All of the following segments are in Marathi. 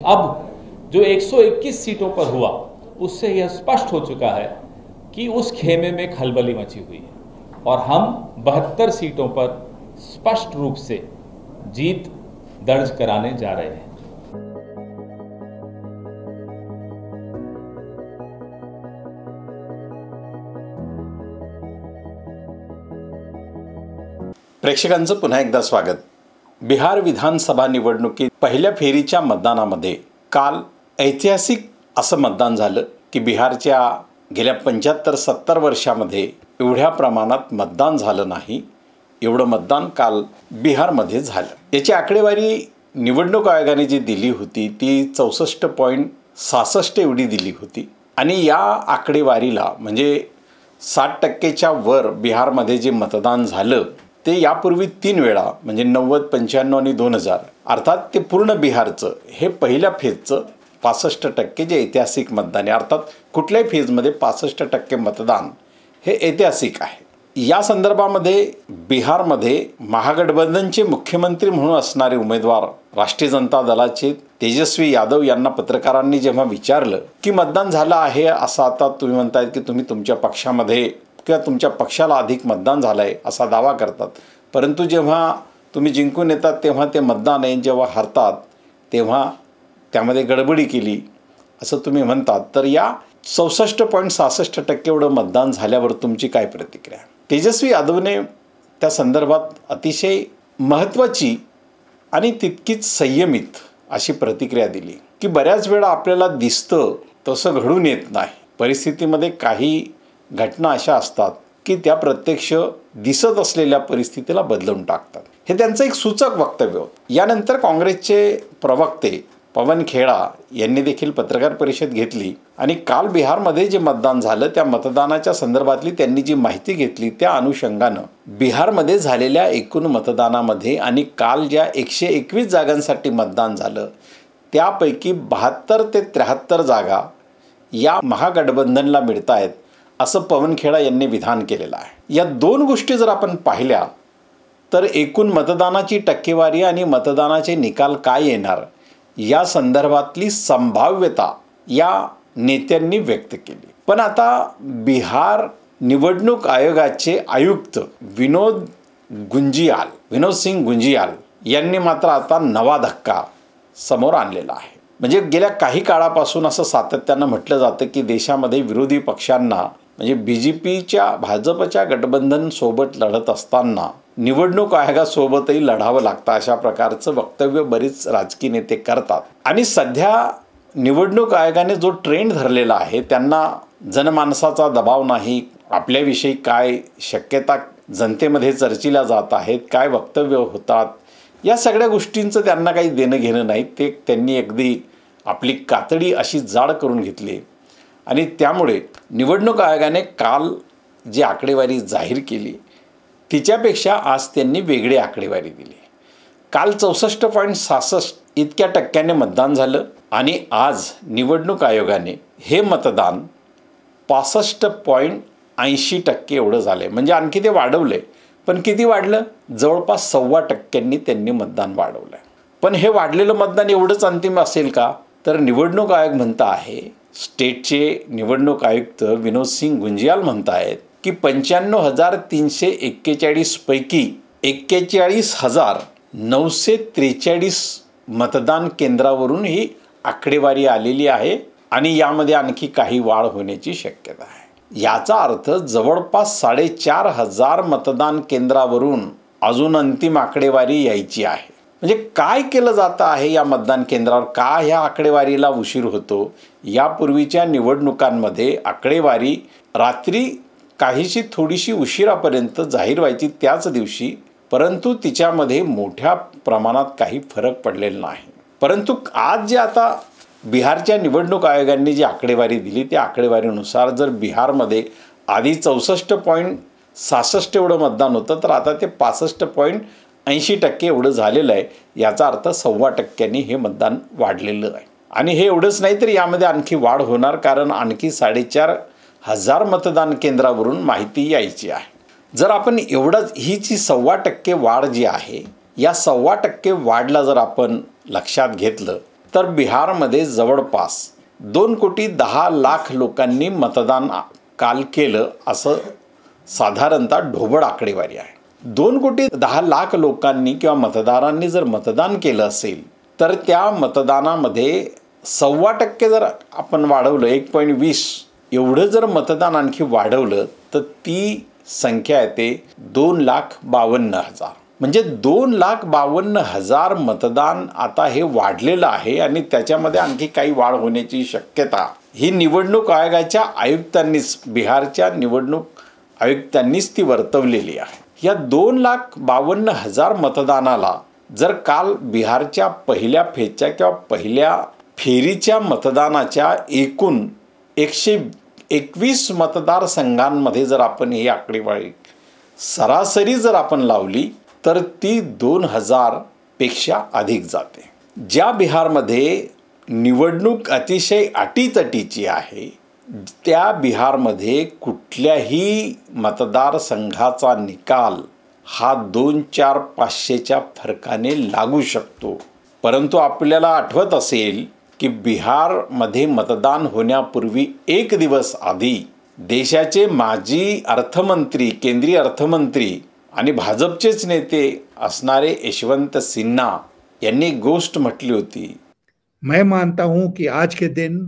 अब जो 121 सीटों पर हुआ उससे यह स्पष्ट हो चुका है कि उस खेमे में खलबली मची हुई है और हम 72 सीटों पर स्पष्ट रूप से जीत दर्ज कराने जा रहे हैं। प्रेक्षकांचं पुन्हा एकदा स्वागत। बिहार विधानसभा निवडणुकीत पहिल्या फेरीच्या मतदानामध्ये काल ऐतिहासिक असं मतदान झालं की बिहारच्या गेल्या 75-70 वर्षामध्ये एवढ्या प्रमाणात मतदान झालं नाही, एवढं मतदान काल बिहारमध्ये झालं। याची आकडेवारी निवडणूक आयोगाने जी दिली होती ती 64.66 एवढी दिली होती आणि या आकडेवारीला म्हणजे 60% वर बिहारमध्ये जे मतदान झालं ते यापूर्वी 3 वेळा म्हणजे 90, 95 आणि 2000 अर्थात ते पूर्ण बिहारचं हे पहिल्या फेजचं 65% जे ऐतिहासिक मतदान आहे। अर्थात कुठल्याही फेजमध्ये 65% मतदान हे ऐतिहासिक आहे। या संदर्भामध्ये बिहारमध्ये महागठबंधनचे मुख्यमंत्री म्हणून असणारे उमेदवार राष्ट्रीय जनता दलाचे तेजस्वी यादव यांना पत्रकारांनी जेव्हा विचारलं की मतदान झालं आहे असं आता तुम्ही म्हणताय की तुम्ही तुमच्या पक्षामध्ये किंवा तुमच्या पक्षाला अधिक मतदान झालं आहे असा दावा करतात, परंतु जेव्हा तुम्ही जिंकून येतात तेव्हा ते मतदान आहे, जेव्हा हरतात तेव्हा त्यामध्ये गडबडी केली असं तुम्ही म्हणतात, तर या 64.66% एवढं मतदान झाल्यावर तुमची काय प्रतिक्रिया? तेजस्वी यादवने त्या संदर्भात अतिशय महत्त्वाची आणि तितकीच संयमित अशी प्रतिक्रिया दिली की बऱ्याच वेळा आपल्याला दिसतं तसं घडून येत नाही। परिस्थितीमध्ये काही घटना अशा असतात की त्या प्रत्यक्ष दिसत असलेल्या परिस्थितीला बदलून टाकतात। हे त्यांचं एक सूचक वक्तव्य होतं। यानंतर काँग्रेसचे प्रवक्ते पवन खेड़ा यांनी देखील पत्रकार परिषद घेतली आणि काल बिहारमध्ये जे मतदान झालं त्या मतदानाच्या संदर्भातली त्यांनी जी माहिती घेतली त्या अनुषंगानं बिहारमध्ये झालेल्या एकूण मतदानामध्ये आणि काल ज्या 121 जागांसाठी मतदान झालं त्यापैकी 72 ते 73 जागा या महागठबंधनला मिळत आहेत असं पवन खेड़ा यांनी विधान केलेलं आहे। या दोन गोष्टी जर आपण पाहिल्या तर एकूण मतदानाची टक्केवारी आणि मतदानाचे निकाल काय येणार या संदर्भातली संभाव्यता या नेत्यांनी व्यक्त केली। पण आता बिहार निवडणूक आयोगाचे आयुक्त विनोद सिंग गुंजियाल यांनी मात्र आता नवा धक्का समोर आणलेला आहे। म्हणजे गेल्या काही काळापासून असं सातत्यानं म्हटलं जातं की देशामध्ये विरोधी पक्षांना म्हणजे बीजेपीच्या भाजपच्या गठबंधन सोबत लढत असताना निवडणूक आयोगासोबतही लढावं लागतं अशा प्रकारचं वक्तव्य बरीच राजकीय नेते करतात आणि सध्या निवडणूक आयोगाने जो ट्रेंड धरलेला आहे त्यांना जनमानसाचा दबाव नाही, आपल्याविषयी काय शक्यता जनतेमध्ये चर्चिल्या जात आहेत, काय वक्तव्य होतात, या सगळ्या गोष्टींचं त्यांना काही देणं घेणं नाही। ते त्यांनी अगदी आपली कातडी अशी जाड करून घेतली आणि त्यामुळे निवडणूक आयोगाने काल जी आकडेवारी जाहीर केली तिच्यापेक्षा आज त्यांनी वेगळी आकडेवारी दिली। काल 64.66 इतक्या टक्क्याने मतदान झालं आणि आज निवडणूक आयोगाने हे मतदान 65.80% एवढं झालं म्हणजे आणखी ते वाढवले। पण किती वाढलं? जवळपास 1.25% त्यांनी मतदान वाढवलं। पण हे वाढलेलं मतदान एवढंच अंतिम असेल का? तर निवडणूक आयोग म्हणत आहे, स्टेटचे निवडणूक आयुक्त विनोद सिंग गुंजियाल म्हणत आहेत की 95,341 पैकी 41,943 मतदान केंद्रावरून ही आकडेवारी आलेली आहे आणि यामध्ये आणखी काही वाढ होण्याची शक्यता आहे। याचा अर्थ जवळपास 4,500 मतदान केंद्रावरून अजून अंतिम आकडेवारी यायची आहे। म्हणजे काय केलं जातं आहे या मतदान केंद्रावर, का ह्या आकडेवारीला उशीर होतो? यापूर्वीच्या निवडणुकांमध्ये आकडेवारी रात्री काहीशी थोडीशी उशिरापर्यंत जाहीर व्हायची त्याच दिवशी, परंतु तिच्यामध्ये मोठ्या प्रमाणात काही फरक पडलेला नाही। परंतु आज जे आता बिहारच्या निवडणूक आयोगाने जी आकडेवारी दिली त्या आकडेवारीनुसार जर बिहारमध्ये आधी 64.66 एवढं मतदान होतं तर आता ते 65.80% एवढं झालेलं आहे। याचा अर्थ 1.25% हे मतदान वाढलेलं आहे आणि हे एवढंच नाही तर यामध्ये आणखी वाढ होणार, कारण आणखी 4,500 मतदान केंद्रावरून माहिती यायची आहे। जर आपण एवढंच ही जी 1.25% वाढ जी आहे या 1.25% वाढला जर आपण लक्षात घेतलं तर बिहारमध्ये जवळपास 2,10,00,000 लोकांनी मतदान काल केलं असं साधारणतः ढोबळ आकडेवारी आहे. 2,10,00,000 लोकांनी किंवा मतदारांनी जर मतदान केलं असेल तर त्या मतदानामध्ये 1.25% जर आपण वाढवलं, 1.20 एवढं जर मतदान आणखी वाढवलं तर ती संख्या येते 2,52,000. म्हणजे 2,52,000 मतदान आता हे वाढलेलं आहे आणि त्याच्यामध्ये आणखी काही वाढ होण्याची शक्यता ही निवडणूक आयोगाच्या आयुक्तांनीच, बिहारच्या निवडणूक आयुक्तांनीच ती वर्तवलेली आहे. या 2,52,000 मतदानाला जर काल बिहारच्या पहिल्या फेजच्या किंवा पहिल्या फेरीच्या मतदानाच्या एकूण 121 मतदारसंघांमध्ये जर आपण ही आकडेवारी सरासरी जर आपण लावली तर ती 2,000 पेक्षा अधिक जाते. ज्या बिहारमध्ये निवडणूक अतिशय अटीतटीची आहे त्या बिहारमध्ये कुठल्याही मतदारसंघाचा निकाल हा 2-4-500च्या फरकाने लागू शकतो. परंतु आपल्याला आठवत असेल की बिहारमध्ये मतदान होण्यापूर्वी एक दिवस आधी देशाचे माजी अर्थमंत्री, केंद्रीय अर्थमंत्री आणि भाजपचेच नेते असणारे यशवंत सिन्हा यांनी गोष्ट म्हटली होती. मैं मानता हूं कि आज के दिन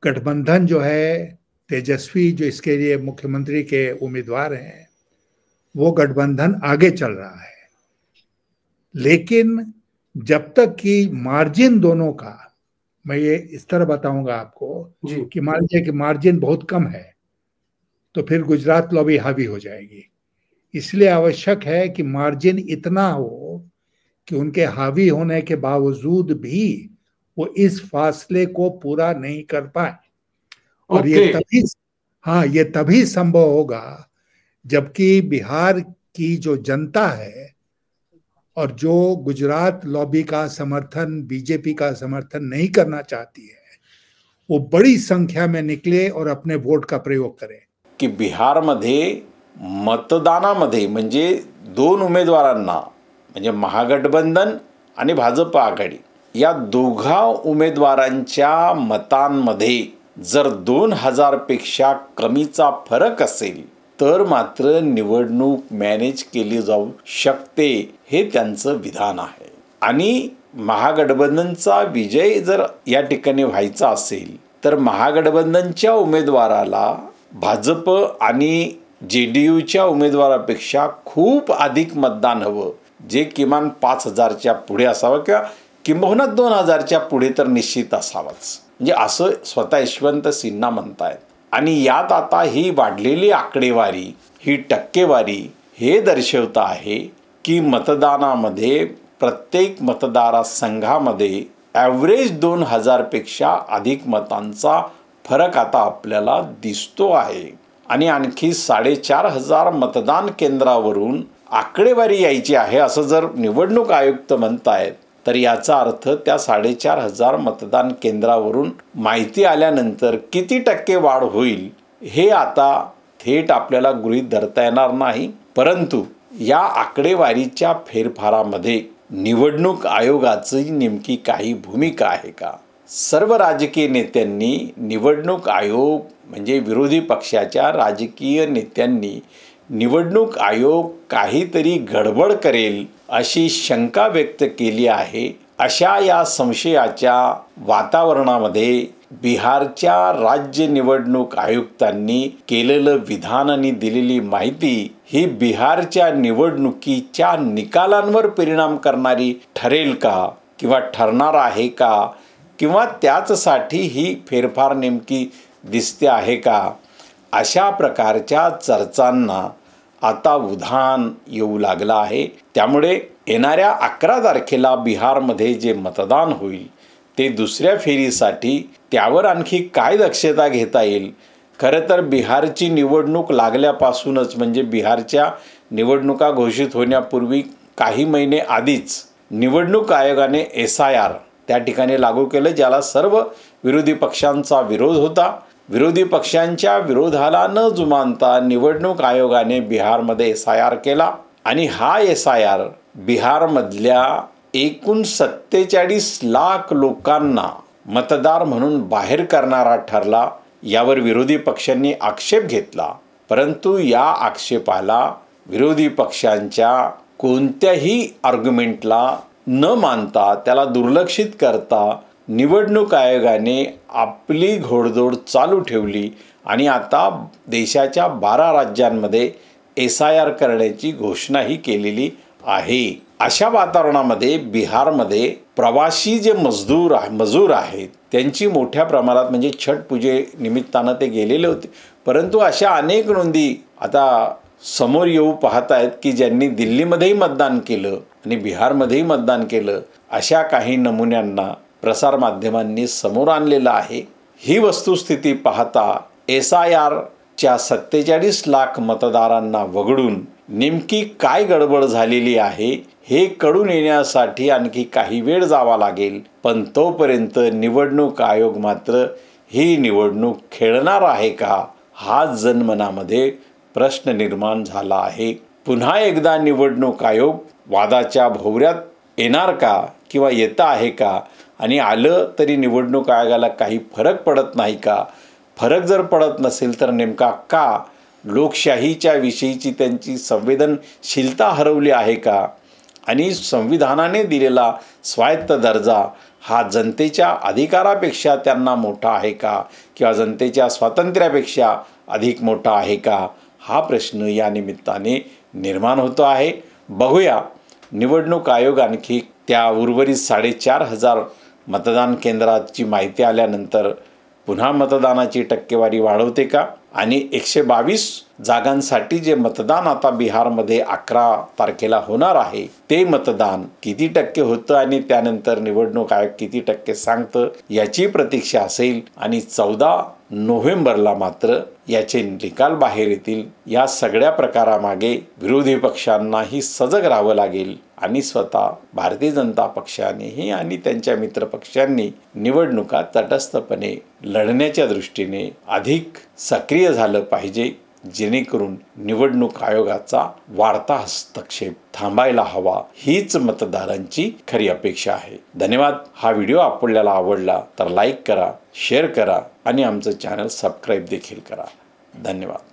गठबंधन जो है, तेजस्वी जो इसके लिए मुख्यमंत्री के उम्मीदवार हैं, वो गठबंधन आगे चल रहा है. लेकिन जब तक कि मार्जिन दोनों का, मैं ये इस तरह बताऊंगा आपको कि मान लीजिए कि मार्जिन बहुत कम है तो फिर गुजरात लॉबी हावी हो जाएगी. इसलिए आवश्यक है कि मार्जिन इतना हो कि उनके हावी होने के बावजूद भी वो इस फासले को पूरा नहीं कर पाए. और ये तभी संभव होगा जबकि बिहार की जो जनता है और जो गुजरात लॉबी का समर्थन, बीजेपी का समर्थन नहीं करना चाहती है, वो बड़ी संख्या में निकले और अपने वोट का प्रयोग करें. की बिहारमध्ये मतदानामध्ये म्हणजे 2 उमेदवारांना, म्हणजे महागठबंधन आणि भाजप आघाडी या दोघा उमेदवारांच्या मतांमध्ये जर 2,000 पेक्षा कमीचा फरक असेल तर मात्र निवडणूक मॅनेज केली जाऊ शकते, हे त्यांचं विधान आहे. आणि महागठबंधनचा विजय जर या ठिकाणी व्हायचा असेल तर महागठबंधनच्या उमेदवाराला भाजप आणि JDUच्या उमेदवारापेक्षा खूप अधिक मतदान हवं, जे किमान 5,000च्या पुढे असावं किंवा किंबहुना 2,000च्या पुढे तर निश्चित असावंच. म्हणजे असं स्वतः यशवंत सिन्हा म्हणतायत. आणि यात आता ही वाढलेली आकडेवारी, ही टक्केवारी हे दर्शवत आहे की मतदानामध्ये प्रत्येक मतदारसंघामध्ये ॲव्हरेज 2,000 पेक्षा अधिक मतांचा फरक आता आपल्याला दिसतो आहे. आणि आणखी 4,500 मतदान केंद्रावरून आकडेवारी यायची आहे असं जर निवडणूक आयुक्त म्हणतायत तर याचा अर्थ त्या 4,500 मतदान केंद्रावरून माहिती आल्यानंतर किती टक्के वाढ होईल हे आता थेट आपल्याला गृहीत धरता येणार नाही. परंतु या आकडेवारीच्या फेरफारामध्ये निवडणूक आयोगाची नेमकी काही भूमिका आहे का? सर्व राजकीय नेत्यांनी, निवडणूक आयोग म्हणजे विरोधी पक्षाच्या राजकीय नेत्यांनी निवडणूक आयोग काहीतरी गडबड करेल अशी शंका व्यक्त केली आहे. अशा या संशयाच्या वातावरणामध्ये बिहारच्या राज्य निवडणूक आयुक्तांनी केलेलं विधान आणि दिलेली माहिती ही बिहारच्या निवडणुकीच्या निकालांवर परिणाम करणारी ठरेल का किंवा ठरणार आहे का किंवा त्याचसाठी ही फेरफार नेमकी दिसते आहे का, अशा प्रकारच्या चर्चांना आता उधाण येऊ लागलं आहे. त्यामुळे येणाऱ्या 11 तारखेला बिहारमध्ये जे मतदान होईल ते दुसऱ्या फेरीसाठी त्यावर आणखी काय दक्षता घेता येईल. खरं तर बिहारची निवडणूक लागल्यापासूनच म्हणजे बिहारच्या निवडणुका घोषित होण्यापूर्वी काही महिने आधीच निवडणूक आयोगाने SIR त्या ठिकाणी लागू केलं, ज्याला सर्व विरोधी पक्षांचा विरोध होता. विरोधी पक्षांच्या विरोधाला न जुमानता निवडणूक आयोगाने बिहारमध्ये SIR केला आणि हा SIR बिहारमधल्या एकूण 47 लाख लोकांना मतदार म्हणून बाहेर करणारा ठरला, यावर विरोधी पक्षांनी आक्षेप घेतला. परंतु या आक्षेपाला विरोधी पक्षांच्या कोणत्याही आर्ग्युमेंटला न मानता, त्याला दुर्लक्षित करता निवडणूक आयोगाने आपली घोडदौड चालू ठेवली आणि आता देशाच्या 12 राज्यांमध्ये SIR करण्याची घोषणाही केलेली आहे. अशा वातावरणामध्ये बिहारमध्ये प्रवासी जे मजूर आहेत त्यांची मोठ्या प्रमाणात म्हणजे छठ पूजे निमित्तानं ते गेलेले होते. परंतु अशा अनेक नोंदी आता समोर येऊ पाहत आहेत की ज्यांनी दिल्लीमध्येही मतदान केलं आणि बिहारमध्येही मतदान केलं, अशा काही नमुन्यांना प्रसारमाध्यमांनी समोर आणलेलं आहे. ही वस्तुस्थिती पाहता SIRच्या 47 लाख मतदारांना वगळून नेमकी काय गडबड झालेली आहे हे कळून येण्यासाठी आणखी काही वेळ जावा लागेल. पण तोपर्यंत निवडणूक आयोग मात्र ही निवडणूक खेळणार आहे का, हा जनमनामध्ये प्रश्न निर्माण झाला आहे. पुन्हा एकदा निवडणूक आयोग वादाच्या भोवऱ्यात येणार का किंवा येता आहे का, आणि आलं तरी निवडणूक आयोगाला काही फरक पडत नाही का? फरक जर पडत नसेल तर नेमका का? लोकशाहीच्या विषयीची त्यांची संवेदनशीलता हरवली आहे का? आणि संविधानाने दिलेला स्वायत्त दर्जा हा जनतेच्या अधिकारापेक्षा त्यांना मोठा आहे का, किंवा जनतेच्या स्वातंत्र्यापेक्षा अधिक मोठा आहे का, हा प्रश्न या निमित्ताने निर्माण होतो आहे. बघूया निवडणूक आयोग आणखी त्या उर्वरित 4,500 मतदान केंद्राची माहिती आल्यानंतर पुन्हा मतदानाची टक्केवारी वाढवते का, आणि 122 जागांसाठी जे मतदान आता बिहारमध्ये 11 तारखेला होणार आहे ते मतदान किती टक्के होतं आणि त्यानंतर निवडणूक आयोग किती टक्के सांगतं याची प्रतीक्षा असेल. आणि 14 नोव्हेंबरला मात्र याचे निकाल बाहेर येतील. या सगळ्या प्रकारामागे विरोधी पक्षांनाही सजग राहावं लागेल आणि स्वतः भारतीय जनता पक्षानेही आणि त्यांच्या मित्रपक्षांनी निवडणुका तटस्थपणे लढण्याच्या दृष्टीने अधिक सक्रिय झालं पाहिजे, जेणेकरून निवडणूक आयोगाचा वाढता हस्तक्षेप थांबायला हवा, हीच मतदारांची खरी अपेक्षा आहे. धन्यवाद. हा व्हिडिओ आपल्याला आवडला तर लाईक करा, शेअर करा आणि आमचं चॅनल सबस्क्राईब देखील करा. धन्यवाद.